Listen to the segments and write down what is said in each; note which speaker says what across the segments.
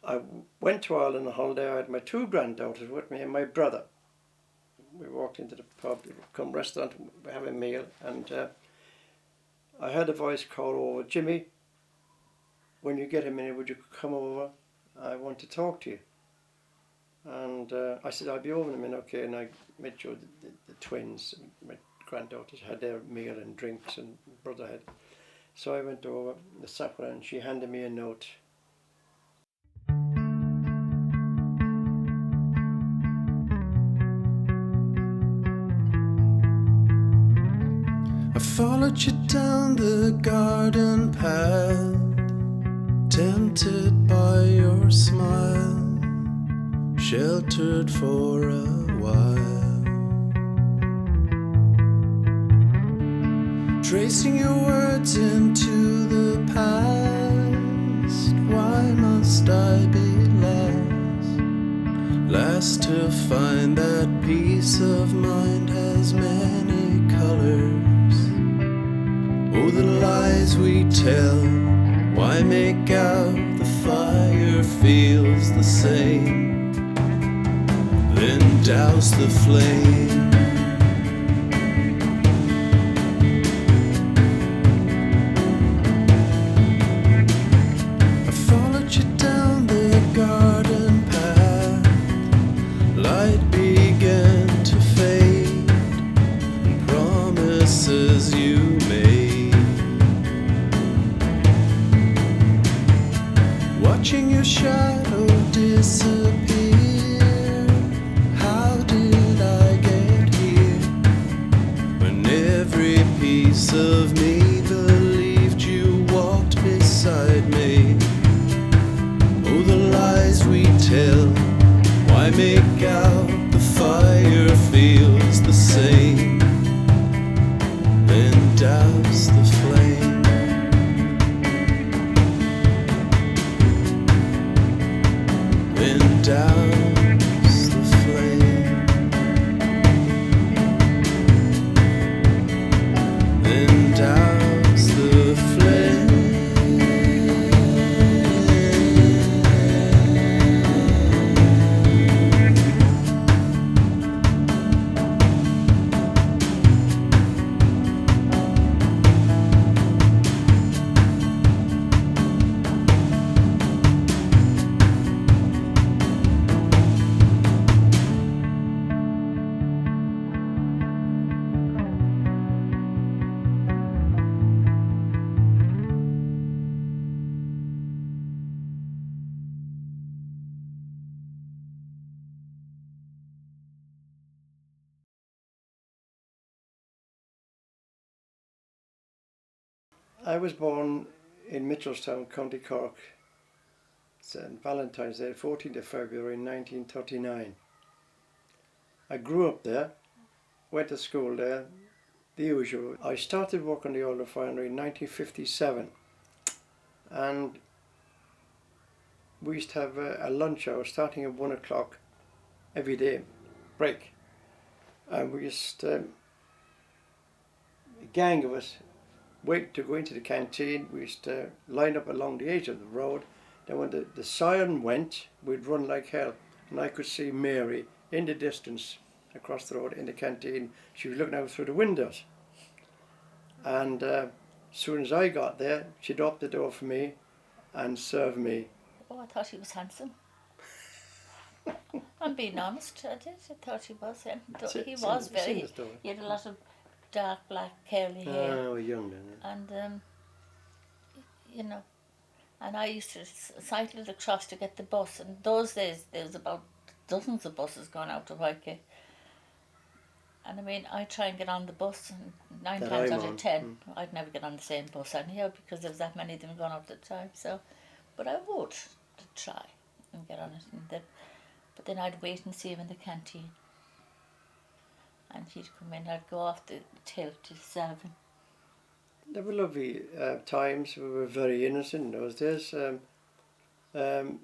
Speaker 1: I went to Ireland on holiday. I had my 2 granddaughters with me and my brother. We walked into the pub, come restaurant, we have a meal, and I heard a voice call over, "Jimmy, when you get a minute, would you come over? I want to talk to you." And I said, "I'll be over in a minute, okay." And I made sure the twins, my granddaughters, had their meal and drinks, and brother had. So I went over, sat with her, and she handed me a note.
Speaker 2: I followed you down the garden path, tempted by your smile, sheltered for a while, tracing your words into the past. Why must I be last to find that peace of mind has many colors? Oh, the lies we tell, why make out the fire feels the same? Then douse the flame. I followed you down the garden path, light began to fade, and promises you made. Watching your shadow disappear. How did I get here? When every piece of me believed you walked beside me. Oh, the lies we tell, why make out the fire feels the same? Then douse the flame. Then douse the flame. Then douse the flame.
Speaker 1: I was born in Mitchelstown, County Cork. It's on Valentine's Day, 14th of February 1939. I grew up there, went to school there, the usual. I started working the oil refinery in 1957, and we used to have a lunch hour starting at 1 o'clock every day, break. And we used a gang of us wait to go into the canteen. We used to line up along the edge of the road. Then when the siren went, we'd run like hell. And I could see Mary in the distance across the road in the canteen. She was looking out through the windows. And as soon as I got there, she'd open the door for me and serve me.
Speaker 3: Oh, I thought he was handsome. I'm being honest, I did. I thought he was. He was very. He had a lot of dark black curly hair.
Speaker 1: Oh, young then.
Speaker 3: And you know, and I used to cycle across to get the bus. And those days there was about dozens of buses going out to Whitegate. And I mean, I try and get on the bus, and 9 times out of 10, I'd never get on the same bus anyhow because there was that many of them going out at the time. So, but I would try and get on it, but then I'd wait and see him in the canteen. And he'd come in, I'd go off the till to serve him.
Speaker 1: They were lovely times. We were very innocent in those days. The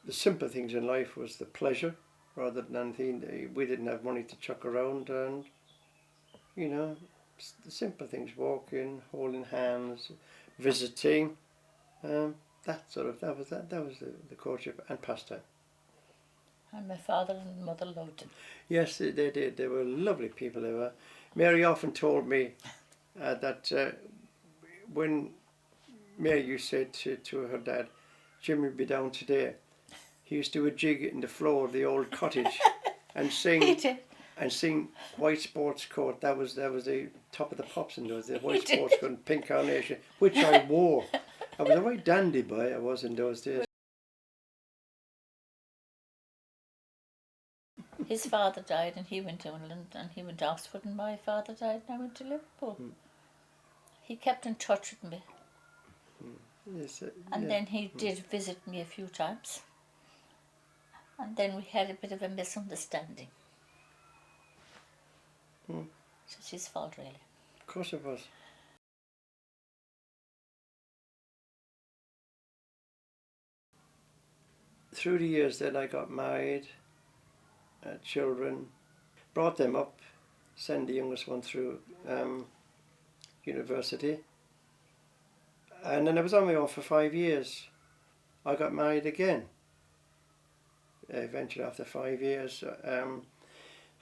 Speaker 1: simple things in life was the pleasure rather than anything. We didn't have money to chuck around, and you know, the simple things, walking, holding hands, visiting, the that was the courtship and pastime.
Speaker 3: And my father and mother loved him.
Speaker 1: Yes, they did. They were lovely people. They were. Mary often told me that when Mary used to say to her dad, "Jimmy will be down today," he used to do a jig in the floor of the old cottage and sing.
Speaker 3: He did.
Speaker 1: And sing White Sports Coat. That was the top of the pops in those days. White Sports Coat and Pink Carnation, which I wore. I was a right dandy boy. I was in those days.
Speaker 3: His father died and he went to England, and he went to Oxford, and my father died and I went to Liverpool. He kept in touch with me.
Speaker 1: Yes,
Speaker 3: And then he did visit me a few times. And then we had a bit of a misunderstanding. So it's his fault, really.
Speaker 1: Of course it was. Through the years then I got married, children, brought them up, sent the youngest one through university. And then I was on my own for 5 years. I got married again, eventually after 5 years.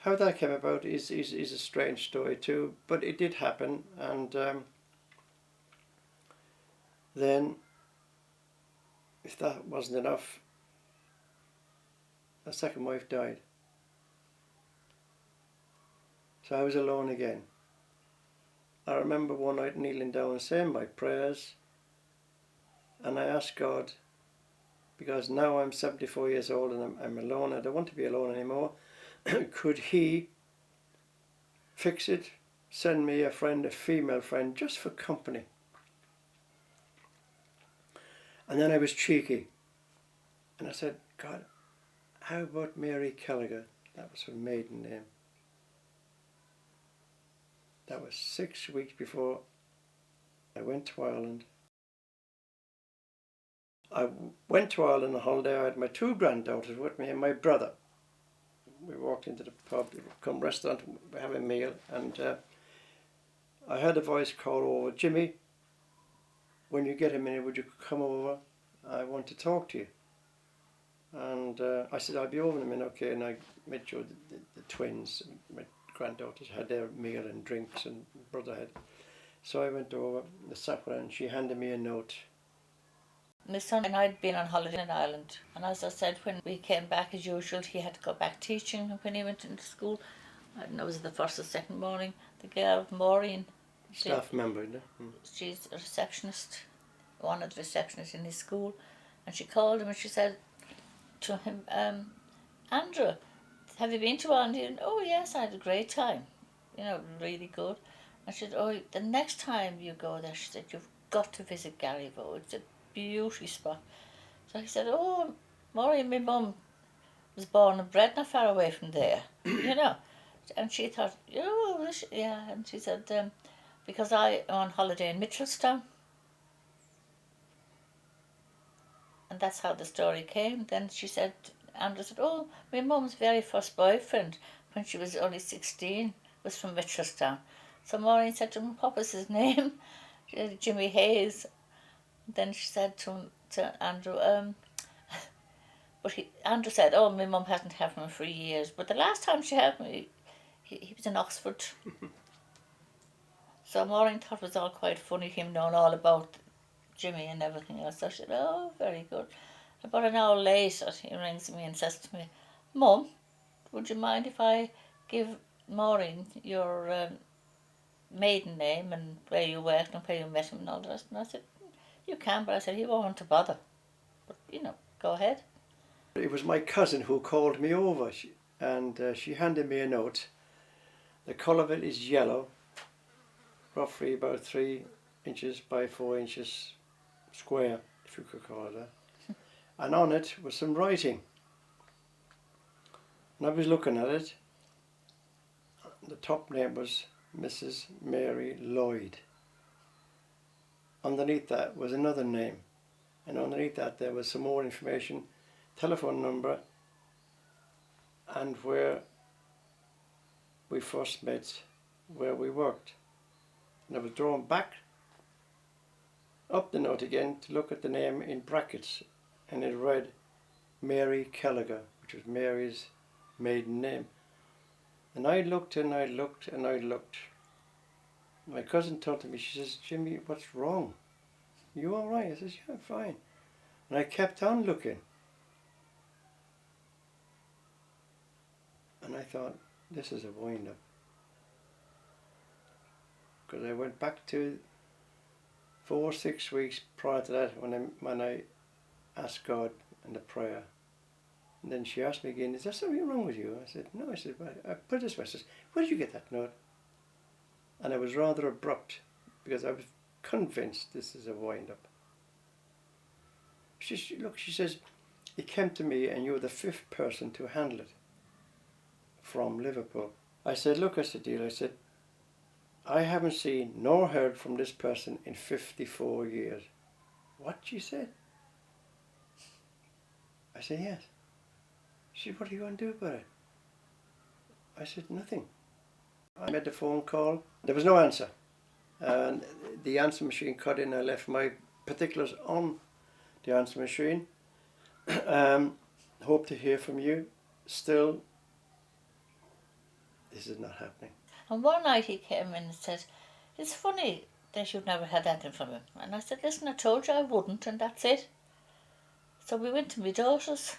Speaker 1: How that came about is a strange story too, but it did happen. And then, if that wasn't enough, a second wife died. So I was alone again. I remember one night kneeling down and saying my prayers, and I asked God, because now I'm 74 years old and I'm alone, I don't want to be alone anymore. Could he fix it, send me a friend, a female friend, just for company? And then I was cheeky and I said, God, how about Mary Gallagher? That was her maiden name. That was 6 weeks before I went to Ireland. I went to Ireland on holiday. I had my 2 granddaughters with me and my brother. We walked into the pub, come restaurant, have a meal, and I heard a voice call over, Jimmy, when you get a minute, would you come over? I want to talk to you. And I said, I'll be over in a minute, okay. And I made sure the twins, my granddaughters, had their meal and drinks, and brother had. So I went over, the sat with her, and she handed me a note.
Speaker 3: My son and I had been on holiday in Ireland, and as I said, when we came back as usual, he had to go back teaching when he went into school. And I was the first or second morning. The girl, Maureen,
Speaker 1: Staff member, no?
Speaker 3: she's a receptionist, one of the receptionists in his school, and she called him and she said to him, Andrew, have you been to Ireland? Oh yes, I had a great time, really good. And she said, oh, the next time you go there, she said, you've got to visit Garryvo. It's a beauty spot. So he said, oh, Maureen, my mum was born and bred not far away from there, And she thought, oh, yeah. And she said, because I am on holiday in Mitchelstown. And that's how the story came. Then she said, Andrew said, oh, my mum's very first boyfriend when she was only 16 was from Mitchelstown. So Maureen said to him, what was his name? She said, Jimmy Hayes. Then she said to Andrew, Andrew said, oh, my mum hasn't had him for years. But the last time she had me, he was in Oxford. So Maureen thought it was all quite funny, him knowing all about Jimmy and everything else. So she said, oh, very good. About an hour later, he rings me and says to me, Mum, would you mind if I give Maureen your maiden name and where you worked and where you met him and all the rest? And I said, you can, but I said, he won't want to bother. But, go ahead.
Speaker 1: It was my cousin who called me over, and she handed me a note. The colour of it is yellow, roughly about 3 inches by 4 inches square, if you could call it that. And on it was some writing. And I was looking at it. The top name was Mrs. Mary Lloyd. Underneath that was another name, and underneath that there was some more information, telephone number, and where we first met, where we worked. And I was drawn back up the note again to look at the name in brackets, and it read Mary Gallagher, which was Mary's maiden name. And I looked and I looked and I looked. My cousin turned to me, she says, Jimmy, what's wrong? You all right? I says, yeah, I'm fine. And I kept on looking. And I thought, this is a wind-up. Because I went back to 4 or 6 weeks prior to that when I asked God in the prayer. And then she asked me again, is there something wrong with you? I said, no. I said, well, I put it this way. I said, where did you get that note? And I was rather abrupt because I was convinced this is a wind-up. She says, it came to me and you were the 5th person to handle it from Liverpool. I said, look, I said, dear, I said, I haven't seen nor heard from this person in 54 years. What, she said? I said, yes. She said, what are you going to do about it? I said, nothing. I made the phone call. There was no answer. And the answer machine cut in. I left my particulars on the answer machine. Hope to hear from you. Still, this is not happening.
Speaker 3: And one night he came in and said, it's funny that you've never had anything from him. And I said, listen, I told you I wouldn't, and that's it. So we went to my daughter's.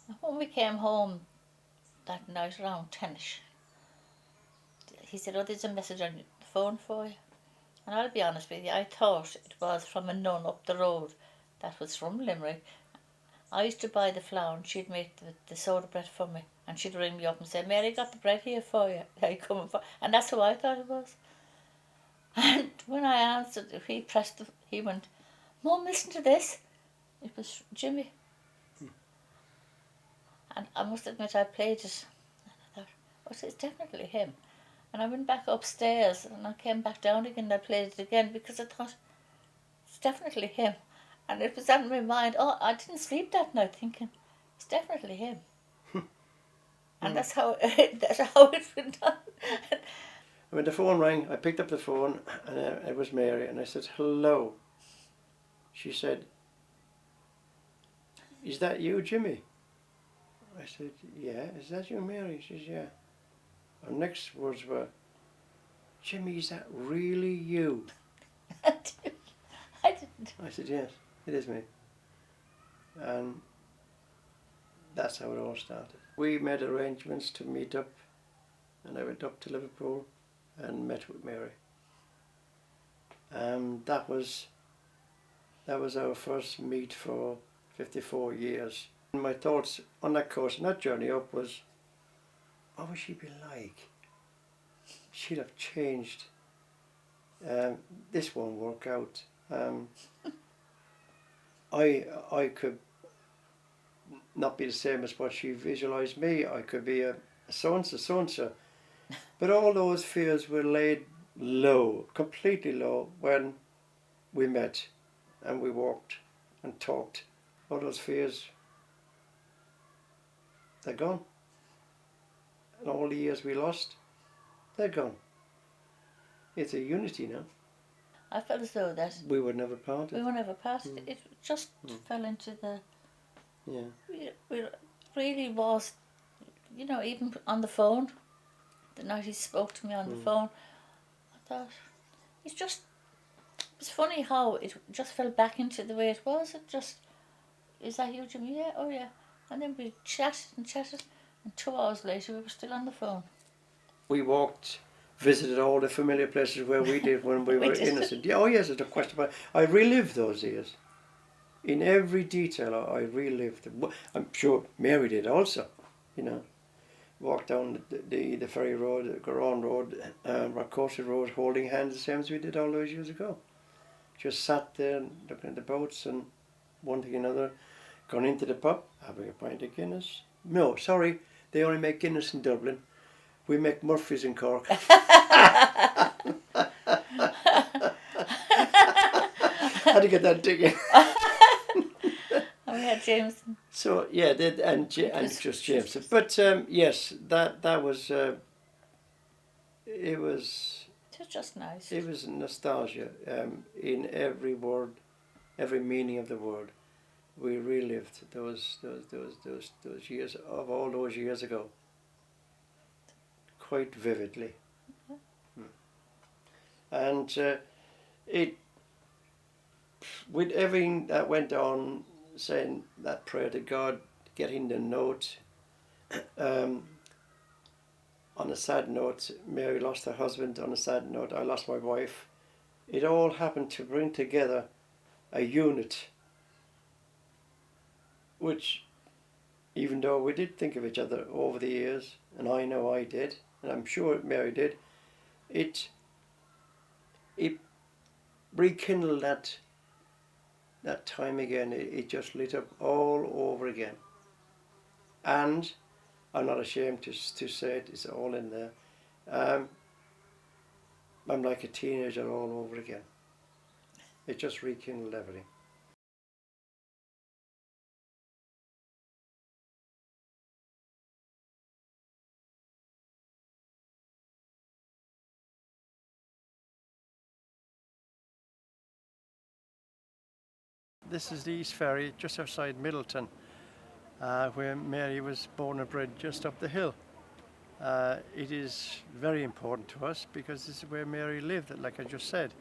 Speaker 3: And when we came home that night around 10ish, he said, oh, there's a message on the phone for you. And I'll be honest with you, I thought it was from a nun up the road that was from Limerick. I used to buy the flour and she'd make the soda bread for me. And she'd ring me up and say, Mary, got the bread here for you. Are you coming for? And that's who I thought it was. And when I answered, he went, Mum, listen to this. It was Jimmy. And I must admit, I played it. And I thought, oh, it's definitely him. And I went back upstairs and I came back down again and I played it again because I thought, it's definitely him. And it was on my mind, oh, I didn't sleep that night thinking, it's definitely him. And that's how it went on.
Speaker 1: When the phone rang, I picked up the phone and it was Mary and I said, hello. She said, is that you, Jimmy? I said, yeah. Is that you, Mary? She says, yeah. Her next words were, Jimmy, is that really you?
Speaker 3: I didn't.
Speaker 1: I said, yes, it is me. And that's how it all started. We made arrangements to meet up, and I went up to Liverpool and met with Mary. And that was our first meet for 54 years. And my thoughts on that course and that journey up was, what would she be like? She'd have changed. This won't work out. I could not be the same as what she visualised me. I could be a so-and-so. But all those fears were laid low, completely low, when we met and we walked and talked. All those fears, they're gone. And all the years we lost, they're gone. It's a unity now.
Speaker 3: I felt as though that
Speaker 1: we were never parted.
Speaker 3: We were never parted. It just fell into the...
Speaker 1: Yeah.
Speaker 3: We really was, even on the phone, the night he spoke to me on the phone, I thought, it was funny how it just fell back into the way it was. It just, is that you, Jimmy? Yeah, oh yeah. And then we chatted, and 2 hours later we were still on the phone.
Speaker 1: We visited all the familiar places where we did when we were innocent. Yeah, oh yes, there's no question about it. I relived those years. In every detail I relived them. I'm sure Mary did also, Walked down the Ferry Road, the Garon Road, Rakosa Road, holding hands the same as we did all those years ago. Just sat there looking at the boats and one thing another, gone into the pub, having a pint of Guinness. No, sorry, they only make Guinness in Dublin. We make Murphy's in Cork. Had to get that dig in.
Speaker 3: And we had Jameson.
Speaker 1: So yeah, and just Jameson. But yes, that was it was
Speaker 3: It's just nice.
Speaker 1: It was nostalgia in every word, every meaning of the word. We relived those years of all those years ago quite vividly. And it, with everything that went on, saying that prayer to God, getting the note, on a sad note, Mary lost her husband. On a sad note, I lost my wife. It all happened to bring together a unit, which, even though we did think of each other over the years, and I know I did, and I'm sure Mary did, it rekindled that time again. It just lit up all over again. And I'm not ashamed to say it, it's all in there. I'm like a teenager all over again. It just rekindled everything. This is the East Ferry, just outside Middleton, where Mary was born and bred, just up the hill. It is very important to us because this is where Mary lived, like I just said.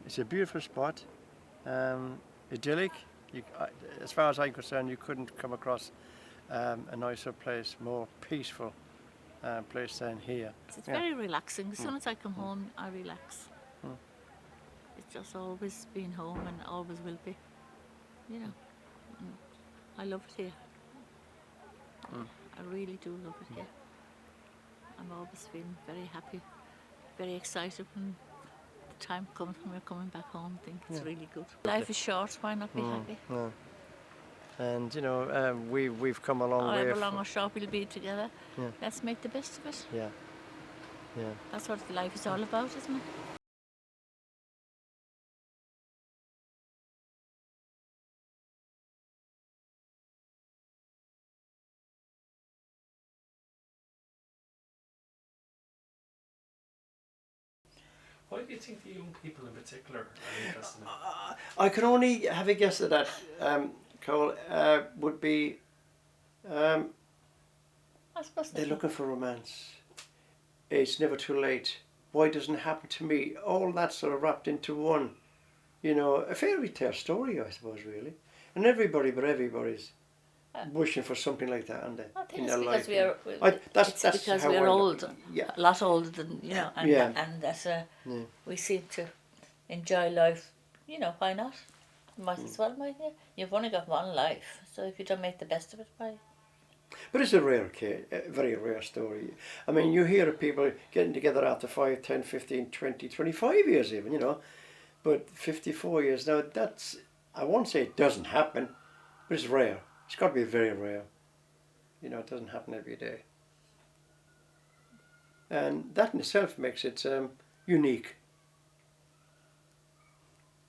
Speaker 1: It's a beautiful spot, idyllic. As far as I'm concerned, you couldn't come across a nicer place, more peaceful place than here.
Speaker 3: It's very relaxing. As soon as I come home, I relax. It's just always been home and always will be, you know. I love it here. I really do love it here. I'm always feeling very happy, very excited when the time comes when we're coming back home. I think it's really good. Life is short, why not be happy?
Speaker 1: No. And you know, we've come a long way.
Speaker 3: However long or short we'll be together, let's make the best of it.
Speaker 1: Yeah.
Speaker 3: That's what life is all about, isn't it?
Speaker 4: Why do you think the young people in particular are interested in it?
Speaker 1: I can only have a guess at that, Cole, would be
Speaker 3: I suppose
Speaker 1: they're looking for romance. It's never too late. Why doesn't it happen to me? All that sort of wrapped into one, you know, a fairy tale story, I suppose, really. And everybody's wishing for something like that, aren't they?
Speaker 3: I think
Speaker 1: in
Speaker 3: it's
Speaker 1: their
Speaker 3: because
Speaker 1: life.
Speaker 3: that's because
Speaker 1: how
Speaker 3: we're
Speaker 1: I
Speaker 3: old,
Speaker 1: look. Yeah.
Speaker 3: a lot older than, you know, and that we seem to enjoy life. You know, why not? Might as well, might you? You've only got one life, so if you don't make the best of it, why?
Speaker 1: But it's a rare case, a very rare story. I mean, you hear of people getting together after 5, 10, 15, 20, 25 years even, you know. But 54 years, now that's, I won't say it doesn't happen, but it's rare. It's got to be very rare. You know, it doesn't happen every day. And that in itself makes it unique.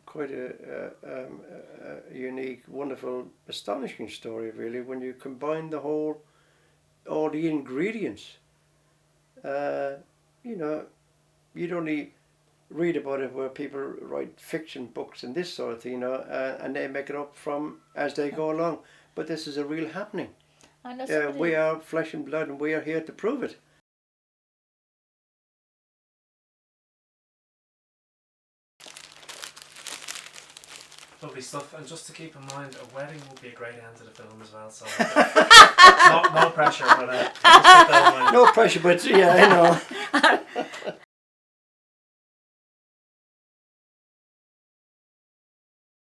Speaker 1: Quite a unique, wonderful, astonishing story, really, when you combine all the ingredients. You know, you'd only read about it where people write fiction books and this sort of thing, you know, and they make it up from as they go along. But this is a real happening. We are flesh and blood, and we are here to prove it.
Speaker 4: Lovely stuff, and just to keep in mind, a wedding would be a great end to the film as well. So no pressure, but just keep that in mind.
Speaker 1: No pressure, but yeah, I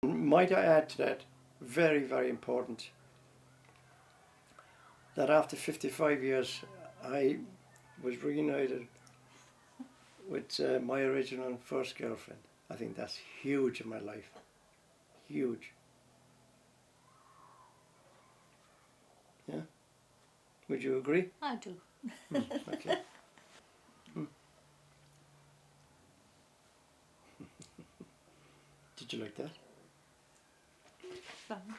Speaker 1: know. Might I add to that, very, very important, that after 55 years, I was reunited with my original and first girlfriend. I think that's huge in my life. Huge. Yeah? Would you agree?
Speaker 3: I do.
Speaker 1: Okay. Did you like that?
Speaker 3: Fun.